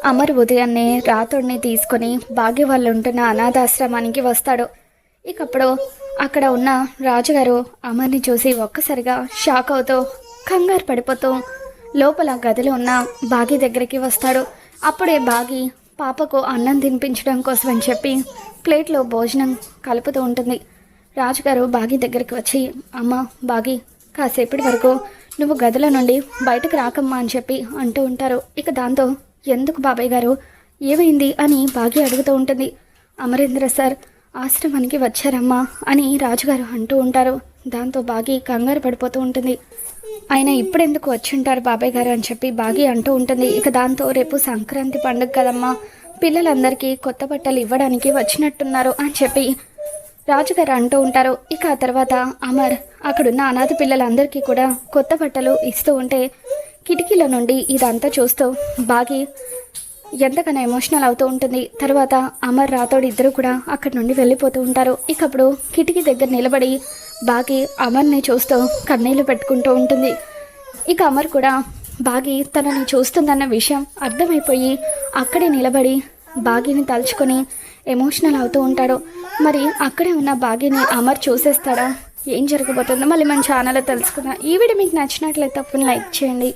అమర్ ఉదయాన్నే రాతోడిని తీసుకొని భాగ్య వాళ్ళు ఉంటున్న అనాథాశ్రమానికి వస్తాడు. ఇకప్పుడు అక్కడ ఉన్న రాజుగారు అమర్ని చూసి ఒక్కసారిగా షాక్ అవుతూ కంగారు పడిపోతూ లోపల గదిలో ఉన్న బాగి దగ్గరికి వస్తాడు. అప్పుడే బాగి పాపకు అన్నం తినిపించడం కోసం అని చెప్పి ప్లేట్లో భోజనం కలుపుతూ ఉంటుంది. రాజుగారు బాగి దగ్గరికి వచ్చి, అమ్మ బాగి, కాసేపటి వరకు నువ్వు గదిలో నుండి బయటకు రాకమ్మా అని చెప్పి అంటూ ఉంటారు. ఇక దాంతో ఎందుకు బాబాయ్ గారు, ఏమైంది అని బాగి అడుగుతూ ఉంటుంది. అమరేంద్ర సార్ ఆశ్రమానికి వచ్చారమ్మా అని రాజుగారు అంటూ ఉంటారు. దాంతో బాగి కంగారు పడిపోతూ ఉంటుంది. ఆయన ఇప్పుడెందుకు వచ్చి ఉంటారు బాబాయ్ గారు అని చెప్పి బాగి అంటూ ఉంటుంది. ఇక దాంతో రేపు సంక్రాంతి పండుగ కదమ్మా, పిల్లలందరికీ కొత్త బట్టలు ఇవ్వడానికి వచ్చినట్టున్నారు అని చెప్పి రాజుగారు అంటూ ఉంటారు. ఇక ఆ తర్వాత అమర్ అక్కడున్న అనాథ పిల్లలందరికీ కూడా కొత్త బట్టలు ఇస్తూ ఉంటే కిటికీలో నుండి ఇదంతా చూస్తూ బాగి ఎంతకన్నా ఎమోషనల్ అవుతూ ఉంటుంది. తర్వాత అమర్ రాతోడు ఇద్దరు కూడా అక్కడి నుండి వెళ్ళిపోతూ ఉంటారు. ఇకప్పుడు కిటికీ దగ్గర నిలబడి బాగి అమర్ని చూస్తూ కన్నీళ్లు పెట్టుకుంటూ ఉంటుంది. ఇక అమర్ కూడా బాగి తనని చూస్తుందన్న విషయం అర్థమైపోయి అక్కడే నిలబడి బాగిని తలుచుకొని ఎమోషనల్ అవుతూ ఉంటాడు. మరి అక్కడే ఉన్న బాగిని అమర్ చూసేస్తాడా, ఏం జరగబోతుందో మళ్ళీ మన ఛానల్లో తెలుసుకుందాం. ఈ వీడియో మీకు నచ్చినట్లయితే తప్పని లైక్ చేయండి.